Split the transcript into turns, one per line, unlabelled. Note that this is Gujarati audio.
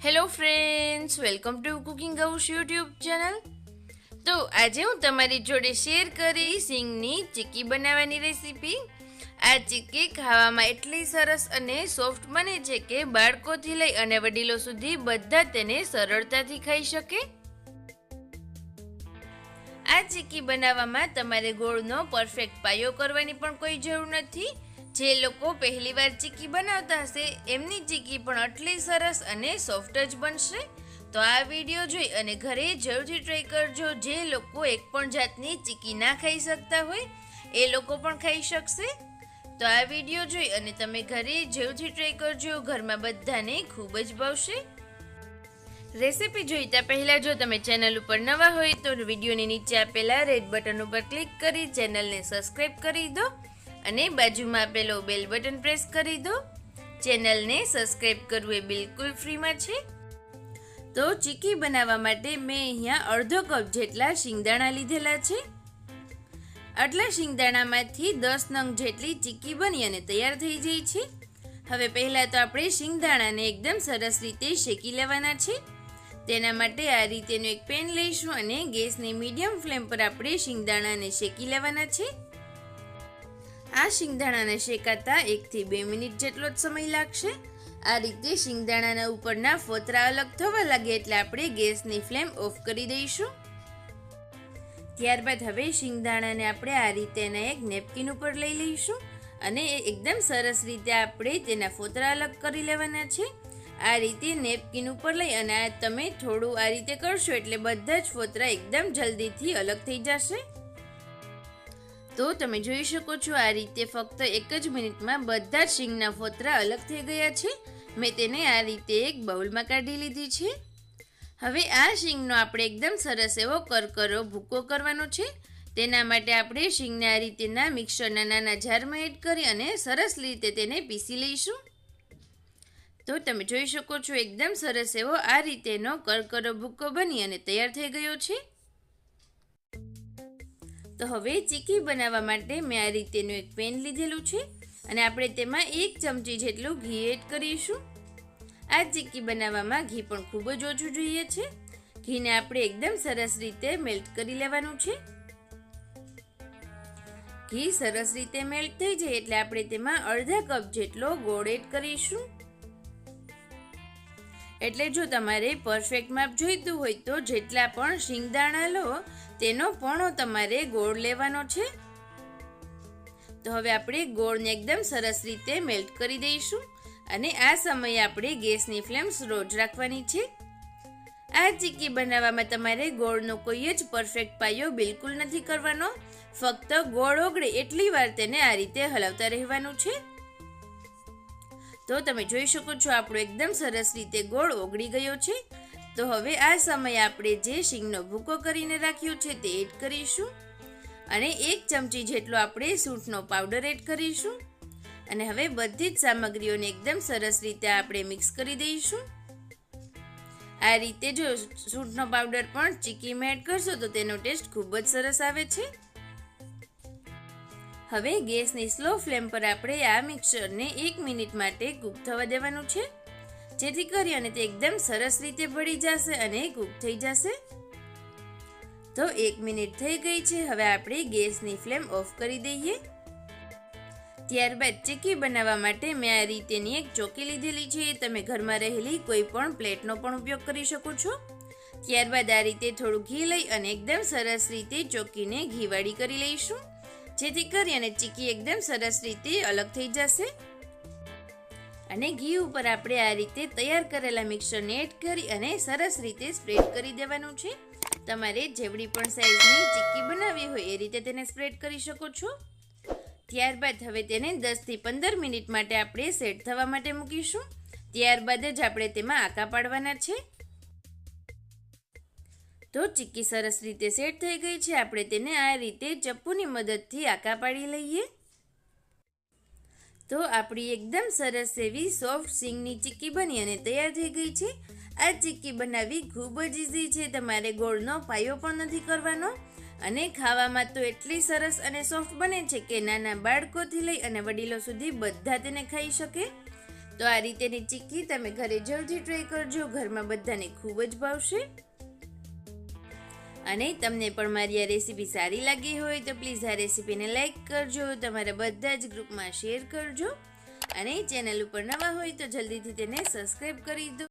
Hello friends, welcome to cooking house YouTube channel. તો આજે હું તમારી જોડે શેર કરીશ સિંગની ચીક્કી બનાવવાની રેસીપી. આ ચીક્કી ખાવામાં એટલી સરસ અને સોફ્ટ બને છે કે બાળકોથી લઈ અને વડીલો સુધી બધા તેને સરળતાથી ખાઈ શકે. આ ચીક્કી બનાવવામાં તમારે ગોળનો પરફેક્ટ પાયો કરવાની પણ કોઈ જરૂર નથી. જે લોકો પહેલીવાર ચીક્કી બનાવતા હશે એમની ચીક્કી પણ આટલી સરસ અને સોફ્ટ જ બનશે. તો આ વિડીયો જોઈ અને ઘરે જરૂરથી ટ્રાય કરજો. જે લોકો એક પણ જાતની ચીક્કી ના ખાઈ શકતા હોય એ લોકો પણ ખાઈ શકશે. તો આ વિડીયો જોઈ અને તમે ઘરે જરૂરથી ટ્રાય કરજો. ઘરમાં બધાને ખૂબ જ ભાવશે. રેસીપી જોઈતા પહેલાં જો તમે ચેનલ ઉપર નવા હોય તો વિડીયોની નીચે આપેલા રેડ બટન ઉપર ક્લિક કરી ચેનલને સબસ્ક્રાઈબ કરી દો અને બાજુમાં આપેલો બેલ બટન પ્રેસ કરી દો. ચેનલને સબસ્ક્રાઈબ કરવું એ બિલકુલ ફ્રીમાં છે. તો ચીક્કી બનાવવા માટે મેં અહીંયા અડધો કપ જેટલા શિંગદાણા લીધેલા છે. આટલા શિંગદાણામાંથી 10 નંગ જેટલી ચીક્કી બની અને તૈયાર થઈ જાય છે. હવે પહેલાં તો આપણે શિંગદાણાને એકદમ સરસ રીતે શેકી લેવાના છે. તેના માટે આ રીતેનું એક પેન લઈશું અને ગેસની મીડિયમ ફ્લેમ પર આપણે શિંગદાણાને શેકી લેવાના છે. આ શિંગદાણાને શેકાતા 1 થી 2 મિનિટ જેટલો જ સમય લાગશે. આ રીતે શિંગદાણાના ઉપરના ફોતરા અલગ થવા લાગે એટલે આપણે ગેસની ફ્લેમ ઓફ કરી દઈશું. ત્યારબાદ હવે શિંગદાણાને આપણે આ રીતેના એક નેપકિન ઉપર લઈ લઈશું અને એકદમ સરસ રીતે આપણે તેના ફોતરા અલગ કરી લેવાના છે. આ રીતે નેપકિન ઉપર લઈ અને તમે થોડું આ રીતે કરશો એટલે બધા જ ફોતરા એકદમ જલ્દીથી અલગ થઈ જશે. તો તમે જોઈ શકો છો આ રીતે ફક્ત 1 જ મિનિટમાં બધા જ શીંગના ફોતરા અલગ થઈ ગયા છે. મેં તેને આ રીતે એક બાઉલમાં કાઢી લીધી છે. હવે આ શીંગનો આપણે એકદમ સરસ એવો કરકરો ભૂકો કરવાનો છે. તેના માટે આપણે શીંગને આ રીતેના મિક્સરના નાના જારમાં એડ કરી અને સરસ રીતે તેને પીસી લઈશું. તો તમે જોઈ શકો છો એકદમ સરસ એવો આ રીતેનો કરકરો ભૂકો બની અને તૈયાર થઈ ગયો છે. તો હવે ચીક્કી બનાવવા માટે મેં આ રીતેનું એક પેન લીધેલું છે અને આપણે તેમાં 1 ચમચી જેટલું ઘી એડ કરીશું. આ ચીક્કી બનાવવામાં ઘી પણ ખૂબ જ ઓછું જોઈએ છે. ઘીને આપણે એકદમ સરસ રીતે મેલ્ટ કરી લેવાનું છે. ઘી સરસ રીતે મેલ્ટ થઈ જાય એટલે આપણે તેમાં અડધા કપ જેટલો ગોળ એડ કરીશું. એટલે જો તમારે પરફેક્ટ માપ જોઈતું હોય તો જેટલા પણ શિંગદાણા લો તેનો પોણો તમારે ગોળ લેવાનો છે. તો હવે આપણે ગોળને એકદમ સરસ રીતે મેલ્ટ કરી દઈશું અને આ સમયે આપણે ગેસની ફ્લેમ સ્લો જ રાખવાની છે. આ ચીક્કી બનાવવામાં તમારે ગોળનો કોઈ જ પરફેક્ટ પાયો બિલકુલ નથી કરવાનો. ફક્ત ગોળ ઓગળે એટલી વાર તેને આ રીતે હલાવતા રહેવાનું છે. તો તમે જોઈ શકો છો આપણો એકદમ સરસ રીતે ગોળ ઓગળી ગયો છે. તો હવે આ સમયે આપણે જે શીંગનો ભૂકો કરીને રાખ્યો છે તે એડ કરીશું અને 1 ચમચી જેટલો આપણે સૂંઠનો પાવડર એડ કરીશું અને હવે બધી જ સામગ્રીઓને એકદમ સરસ રીતે આપણે મિક્સ કરી દઈશું. આ રીતે જો સૂંઠનો પાવડર પણ ચીક્કીમાં એડ કરશો તો તેનો ટેસ્ટ ખૂબ જ સરસ આવે છે. હવે ગેસની સ્લો ફ્લેમ પર આપણે આ મિક્સરને 1 મિનિટ માટે કૂક થવા દેવાનું છે, જેથી કરી અને તે એકદમ સરસ રીતે ભળી જશે અને કૂક થઈ જશે. તો 1 મિનિટ થઈ ગઈ છે. હવે આપણે ગેસની ફ્લેમ ઓફ કરી દઈએ. ત્યારબાદ ચીક્કી બનાવવા માટે મેં આ રીતેની એક ચોકી લીધેલી છે. તમે ઘરમાં રહેલી કોઈ પણ પ્લેટનો પણ ઉપયોગ કરી શકો છો. ત્યારબાદ આ રીતે થોડું ઘી લઈ અને એકદમ સરસ રીતે ચોકીને ઘીવાળી કરી લઈશું, જેથી કરી અને ચીક્કી એકદમ સરસ રીતે અલગ થઈ જશે. અને ઘી ઉપર આપણે આ રીતે તૈયાર કરેલા મિક્સરને એડ કરી અને સરસ રીતે સ્પ્રેડ કરી દેવાનું છે. તમારે જેવડી પણ સાઈઝની ચીક્કી બનાવવી હોય એ રીતે તેને સ્પ્રેડ કરી શકો છો. ત્યારબાદ હવે તેને 10 થી 15 મિનિટ માટે આપણે સેટ થવા માટે મૂકીશું. ત્યારબાદ જ આપણે તેમાં આકા પાડવાના છે. તો ચીક્કી સરસ રીતે સેટ થઈ ગઈ છે. આપણે તેને આ રીતે ચપ્પુની મદદથી આકા પાડી લઈએ. તો આપણી એકદમ સરસ એવી સોફ્ટ સિંગની ચીક્કી બની અને તૈયાર થઈ ગઈ છે. આ ચીક્કી બનાવવી ખૂબ જ ઇઝી છે. તમારે ગોળનો પાયો પણ નથી કરવાનો અને ખાવામાં તો એટલી સરસ અને સોફ્ટ બને છે કે નાના બાળકોથી લઈ અને વડીલો સુધી બધા તેને ખાઈ શકે. તો આ રીતેની ચીક્કી તમે ઘરે જલ્દી ટ્રાય કરજો, ઘરમાં બધાને ખૂબ જ ભાવશે. અને તમને પણ મારી આ રેસીપી સારી લાગી હોય તો પ્લીઝ આ રેસીપીને લાઈક કરજો, તમારા બધા જ ગ્રુપમાં શેર કરજો અને ચેનલ ઉપર નવા હોય તો જલ્દીથી તેને સબસ્ક્રાઈબ કરી દો.